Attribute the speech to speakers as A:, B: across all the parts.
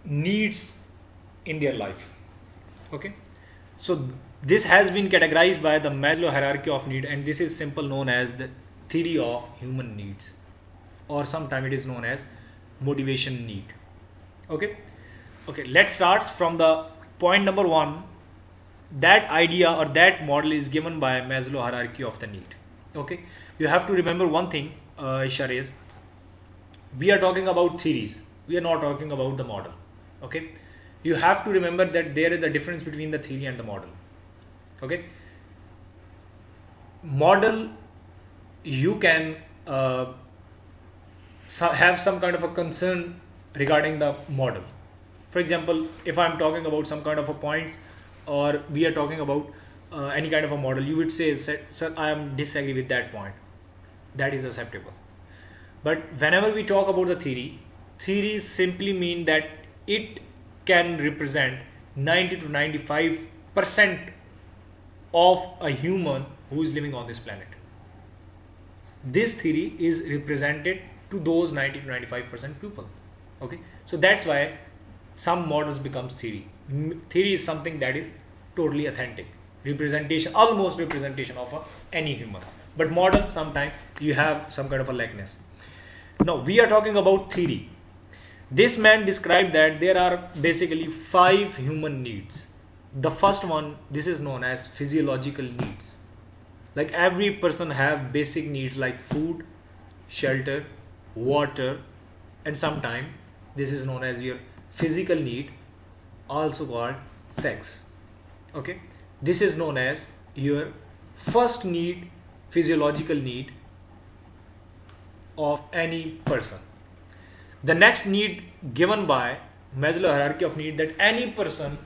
A: needs in their life. Okay, so this has been categorized by the Maslow hierarchy of need, and this is simple known as the theory of human needs, or sometimes it is known as motivation need. Okay, let's start from the point number one. That idea or that model is given by Maslow hierarchy of the need. Okay, you have to remember one thing, Ishar, we are talking about theories, we are not talking about the model. Okay, you have to remember that there is a difference between the theory and the model. Okay, model, you can have some kind of a concern regarding the model. For example, if I'm talking about some kind of a points, or we are talking about any kind of a model, you would say, sir, I am disagree with that point. That is acceptable. But whenever we talk about the theory, theories simply mean that it can represent 90 to 95% of a human who is living on this planet. This theory is represented to those 90 to 95% people. Okay, so that's why some models becomes theory. Theory is something that is totally authentic, representation, almost representation of any human. But model, sometimes you have some kind of a likeness. Now we are talking about theory. This man described that there are basically 5 human needs. The first one, this is known as physiological needs. Like every person have basic needs like food, shelter, water, and sometimes this is known as your physical need, also called sex. Okay, this is known as your first need, physiological need of any person. The next need given by Maslow hierarchy of need, that any person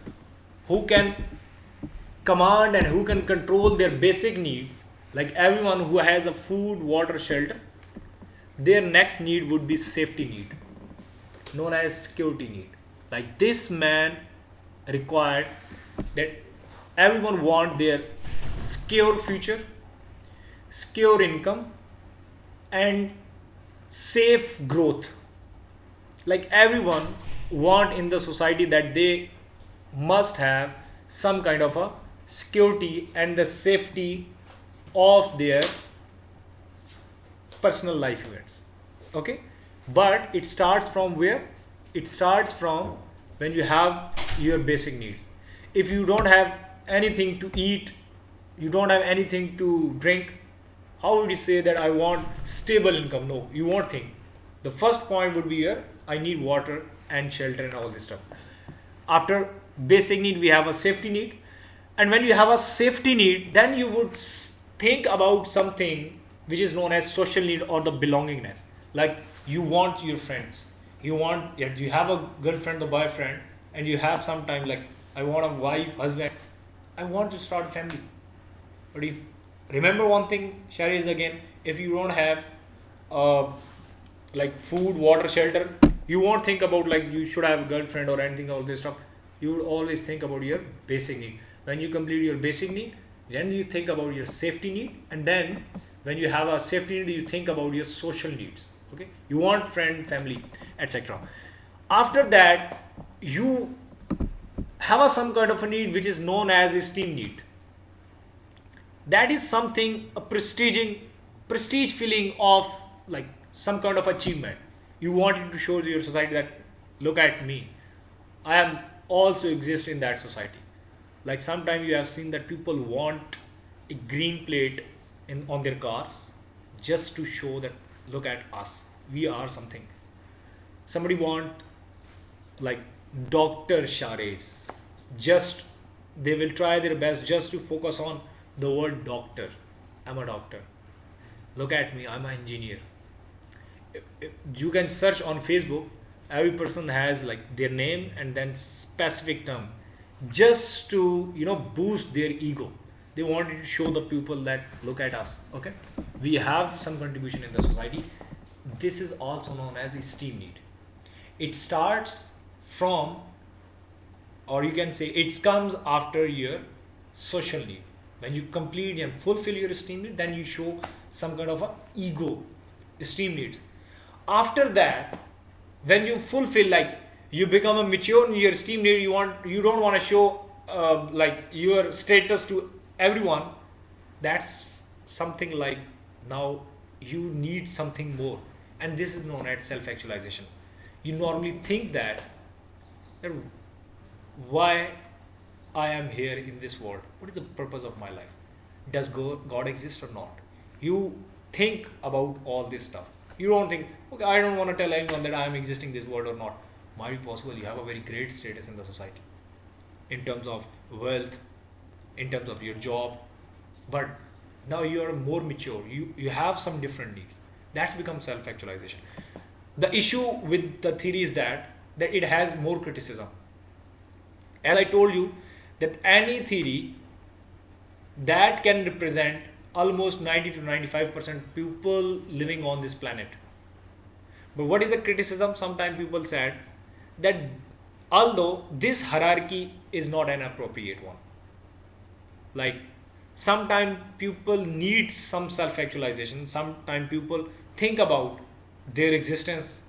A: who can command and who can control their basic needs, like everyone who has a food, water, shelter, their next need would be safety need, known as security need. Like this man required that everyone want their secure future, secure income, and safe growth. Like everyone want in the society that they must have some kind of a security and the safety of their personal life events. Okay, but it starts from where? It starts from when you have your basic needs. If you don't have anything to eat, you don't have anything to drink, how would you say that I want stable income? No, you won't think. The first point would be here, I need water and shelter and all this stuff. After basic need, we have a safety need. And when you have a safety need, then you would think about something which is known as social need or the belongingness. Like you want your friends, you have a girlfriend or boyfriend, and you have some time like I want a wife, husband, I want to start a family. But if remember one thing, Shari, is again, if you don't have like food, water, shelter, you won't think about like you should have a girlfriend or anything, all this stuff. You would always think about your basic need. When you complete your basic need, then you think about your safety need, and then when you have a safety need, you think about your social needs. Okay, you want friend, family, etc. After that, you have some kind of a need which is known as esteem need. That is something, a prestige feeling of like some kind of achievement. You wanted to show to your society that look at me, I am also exist in that society. Like sometimes you have seen that people want a green plate on their cars just to show that look at us, we are something. Somebody want like Dr. Shares, just they will try their best just to focus on the word doctor. I'm a doctor, look at me, I'm an engineer. You can search on Facebook, every person has like their name and then specific term, just to boost their ego. They wanted to show the people that look at us. Okay, we have some contribution in the society. This is also known as esteem need. It starts from, or you can say it comes after your social need. When you complete and fulfill your esteem need, then you show some kind of a ego esteem needs. After that, when you fulfill, like You become a mature in your esteem need. You don't want to show like your status to everyone. That's something like now you need something more, and this is known as self-actualization. You normally think that why I am here in this world. What is the purpose of my life? Does God exist or not? You think about all this stuff. You don't think, okay, I don't want to tell anyone that I am existing in this world or not. Might be possible you have a very great status in the society, in terms of wealth, in terms of your job, but now you are more mature. You have some different needs. That's become self-actualization. The issue with the theory is that it has more criticism. As I told you, that any theory that can represent almost 90 to 95% people living on this planet. But what is the criticism? Sometimes people said that although this hierarchy is not an appropriate one, like sometimes people need some self-actualization, sometimes people think about their existence,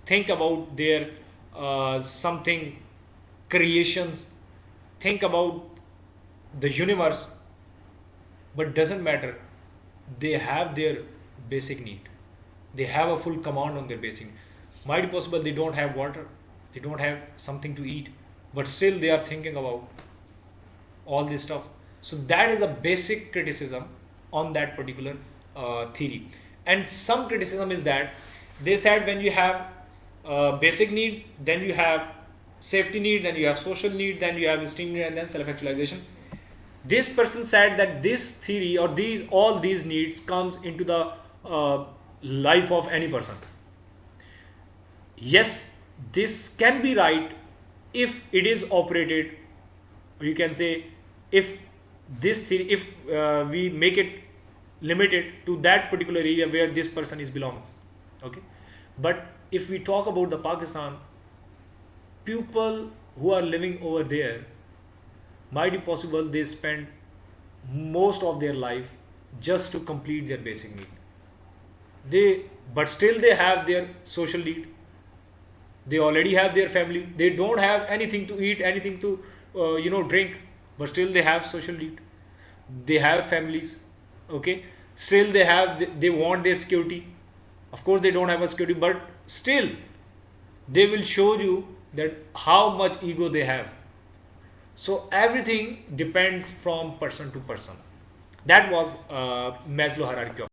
A: think about their something creations, think about the universe, but doesn't matter. They have their basic need. They have a full command on their basic need. Might be possible they don't have water, they don't have something to eat, but still they are thinking about all this stuff. So that is a basic criticism on that particular theory. And some criticism is that they said when you have basic need, then you have safety need, then you have social need, then you have esteem need, and then self-actualization. This person said that this theory or all these needs comes into the life of any person. Yes, this can be right if it is operated, or you can say if this theory, if we make it limited to that particular area where this person is belongs. Okay, but if we talk about the Pakistan, people who are living over there, might be possible they spend most of their life just to complete their basic need. But still they have their social need. They already have their families. They don't have anything to eat, anything to drink, but still they have social need. They have families. Okay, still they want their security. Of course they don't have a security, but still they will show you that how much ego they have. So everything depends from person to person. That was Maslow hierarchy of